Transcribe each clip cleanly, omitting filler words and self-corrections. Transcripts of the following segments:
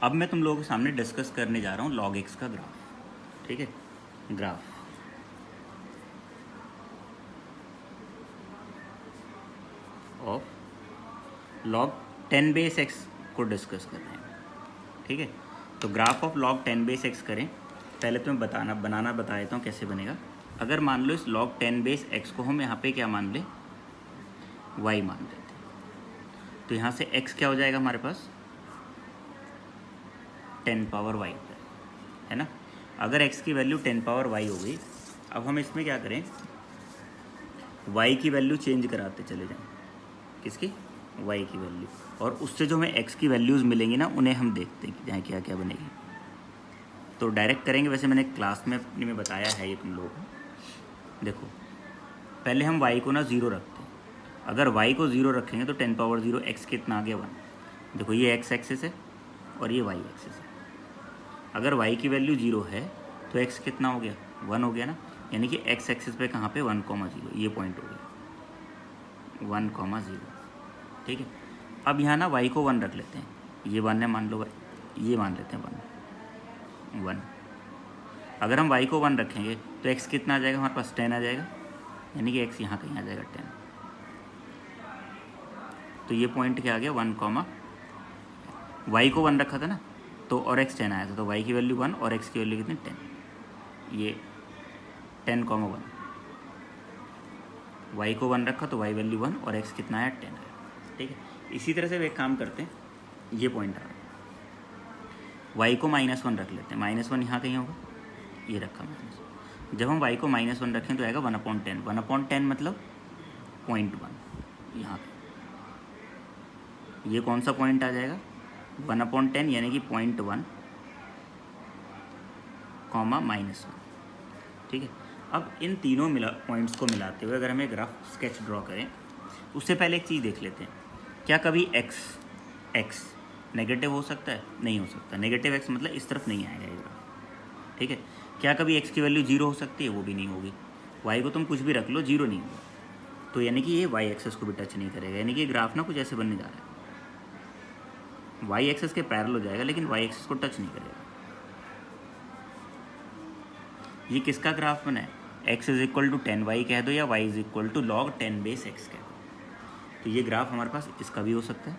अब मैं तुम लोगों के सामने डिस्कस करने जा रहा हूँ log x का ग्राफ। ठीक है, graph of log 10 base x को डिस्कस कर रहे हैं। ठीक है, तो graph of log 10 base x करें। पहले तो मैं बनाना बता देता हूँ कैसे बनेगा। अगर मान लो इस log 10 बेस x को हम यहाँ पे क्या मान लें, y मान लेते हैं, तो यहाँ से x क्या हो जाएगा हमारे पास 10 पावर y है ना। अगर x की वैल्यू 10 पावर y हो गई, अब हम इसमें क्या करें, y की वैल्यू चेंज कराते चले जाएं। किसकी? y की वैल्यू, और उससे जो हमें x की वैल्यूज़ मिलेंगी ना, उन्हें हम देखते हैं कि जहाँ क्या क्या बनेगी। तो डायरेक्ट करेंगे, वैसे मैंने क्लास में अपनी में बताया है ये तुम लोगों को। देखो, पहले हम y को ना 0 रखते हैं। अगर y को 0 रखेंगे तो 10 पावर 0 x कितना आ गया 1। देखो ये x एक्सिस है और ये y एक्सिस है। अगर y की वैल्यू 0 है तो x कितना हो गया 1 हो गया ना, यानी कि x एक्सिस पे कहाँ पे 1,0 ये पॉइंट हो गया 1,0। ठीक है, अब यहाँ ना y को 1 रख लेते हैं, ये 1 है मान लो, ये मान लेते हैं 1। अगर हम y को 1 रखेंगे तो x कितना आ जाएगा हमारे पास 10 आ जाएगा, यानी कि x यहाँ कहीं आ जाएगा 10। तो ये पॉइंट क्या आ गया 1, y को 1 रखा था ना तो, और x 10 आया था, तो y की वैल्यू 1 और x की वैल्यू कितनी 10, ये 10,1। y को 1 रखा तो y वैल्यू 1 और x कितना आया 10 आया। ठीक है, इसी तरह से एक काम करते हैं, ये पॉइंट आ रहा है, y को -1 रख लेते हैं। -1 यहाँ कहीं होगा, ये रखा -1। जब हम y को -1 रखें तो आएगा 1/10। 1/10 मतलब 0.1। यहाँ ये कौन सा पॉइंट आ जाएगा 1/10, यानी कि 0.1, -1। ठीक है, अब इन तीनों पॉइंट्स को मिलाते हुए अगर हमें ग्राफ स्केच ड्रॉ करें, उससे पहले एक चीज़ देख लेते हैं, क्या कभी x नेगेटिव हो सकता है? नहीं हो सकता। नेगेटिव x मतलब इस तरफ नहीं आएगा ये ग्राफ। ठीक है, क्या कभी x की वैल्यू 0 हो सकती है? वो भी नहीं होगी। y को तुम कुछ भी रख लो, 0 नहीं होगा, तो यानी कि ये y एक्सेस को भी टच नहीं करेगा, यानी कि ग्राफ ना कुछ ऐसे बनने जा रहा है, y एक्सेस के पैरेलल हो जाएगा लेकिन y एक्सेस को टच नहीं करेगा। ये किसका ग्राफ बना है? x is equal to 10y कह दो या y is equal to log 10 base x कह दो। तो ये ग्राफ हमारे पास इसका भी हो सकता है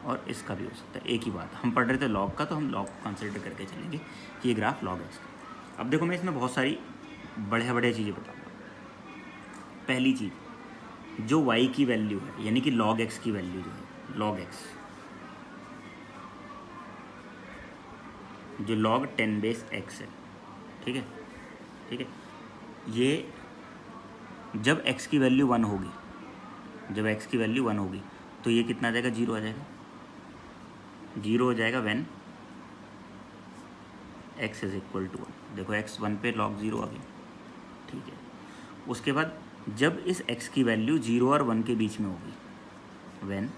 और इसका भी हो सकता है। एक ही बात, हम पढ़ रहे थे log का, तो हम log को कंसिडर करके चलेंगे कि ये ग्राफ log x का। अब देखो, मैं इसमें बहुत सारी बढ़िया चीज़ें बताऊँगा। पहली चीज़, जो y की वैल्यू है, यानी कि log x की वैल्यू जो है, log x जो log 10 बेस x है, ठीक है, ठीक है, ये जब x की वैल्यू 1 होगी, जब x की वैल्यू 1 होगी तो ये कितना आ जाएगा 0 आ जाएगा, 0 हो जाएगा when x is equal to 1। देखो x 1 पे log 0 आ गया। ठीक है, उसके बाद जब इस x की वैल्यू 0 और 1 के बीच में होगी, when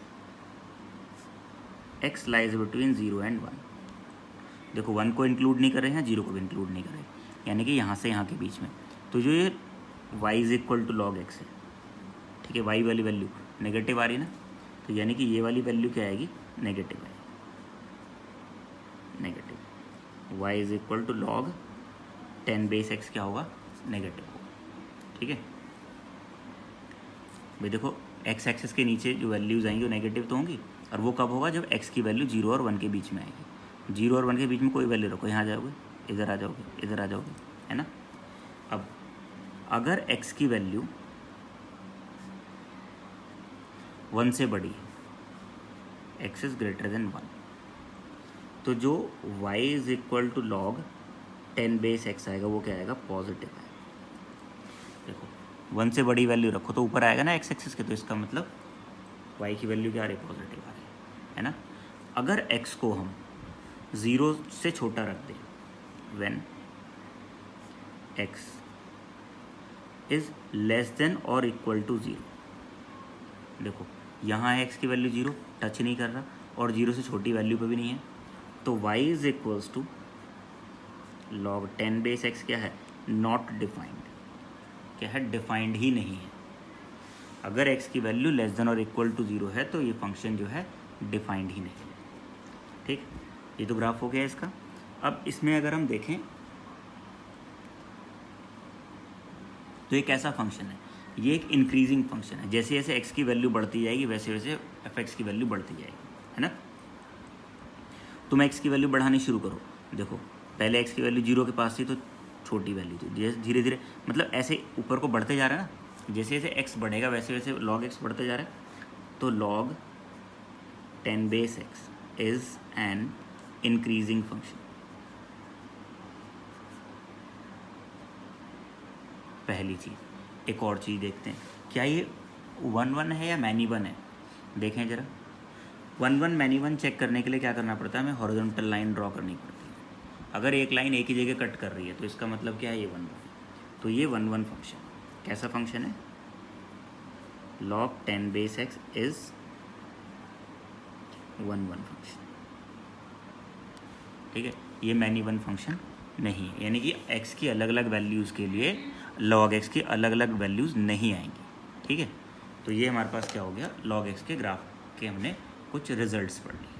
x lies between 0 and 1। देखो 1 को इंक्लूड नहीं कर रहे हैं, 0 को भी इंक्लूड नहीं कर रहे, यानी कि यहाँ से यहाँ के बीच में। तो जो ये y is equal to log x है, ठीक है, y वाली वैल्यू नेगेटिव आ रही ना, तो यानी कि ये वाली वैल्यू क्या आएगी, नेगेटिव आएगी, negative. y is equal to log 10 base x क्या होगा, नेगेटिव होगा। ठीक है भाई, देखो x एक्सिस के नीचे जो वैल्यूज़ आएंगी वो नेगेटिव तो होंगी, और वो कब होगा, जब x की वैल्यू 0 और 1 के बीच में आएगी। 0 और 1 के बीच में कोई वैल्यू रखो, यहाँ आ जाओगे, इधर आ जाओगे, इधर आ जाओगे, है ना। अब अगर x की वैल्यू 1 से बड़ी है, x इज़ ग्रेटर देन 1, तो जो y is equal to log 10 base x आएगा वो क्या आएगा, पॉजिटिव आएगा। देखो 1 से बड़ी वैल्यू रखो तो ऊपर आएगा ना x एक्सिस के, तो इसका मतलब y की वैल्यू क्या आ रही है, पॉजिटिव आ रही है ना। अगर x को हम 0 से छोटा रख दें, when x is less than और इक्वल टू 0, देखो यहाँ है x की वैल्यू 0, टच नहीं कर रहा, और 0 से छोटी वैल्यू पे भी नहीं है, तो y is equals to log 10 base x क्या है, नॉट डिफाइंड। क्या है, डिफाइंड ही नहीं है। अगर x की वैल्यू लेस देन और इक्वल टू 0 है तो ये फंक्शन जो है डिफाइंड ही नहीं है। ठीक, ये तो ग्राफ हो गया इसका। अब इसमें अगर हम देखें तो ये कैसा फंक्शन है, ये एक इंक्रीजिंग फंक्शन है। जैसे जैसे एक्स की वैल्यू बढ़ती जाएगी वैसे वैसे एफ एक्स की वैल्यू बढ़ती जाएगी, है ना। तुम एक्स की वैल्यू बढ़ानी शुरू करो, देखो पहले एक्स की वैल्यू 0 के पास थी तो छोटी वैल्यू थी, जैसे धीरे धीरे मतलब ऐसे ऊपर को बढ़ते जा रहा है ना, जैसे जैसे एक्स बढ़ेगा वैसे वैसे log x बढ़ते जा रहा है। तो log 10 base x is an increasing function. पहली चीज़। एक और चीज़ देखते हैं, क्या ये 1-1 है या मैनी 1 है। देखें ज़रा, 1-1 मैनी 1 चेक करने के लिए क्या करना पड़ता है, हमें हॉरिजॉन्टल लाइन ड्रॉ करनी पड़ती है। अगर एक लाइन एक ही जगह कट कर रही है तो इसका मतलब क्या है, ये 1-1 है। तो ये 1-1 फंक्शन कैसा फंक्शन है, log 10 base x is 1-1 function, ठीक है। ये मैनी 1 फंक्शन नहीं है, यानी कि x की अलग अलग वैल्यूज़ के लिए log x की अलग अलग वैल्यूज़ नहीं आएंगी, ठीक है। तो ये हमारे पास क्या हो गया, log x के ग्राफ के हमने कुछ रिजल्ट्स पढ़ लिए।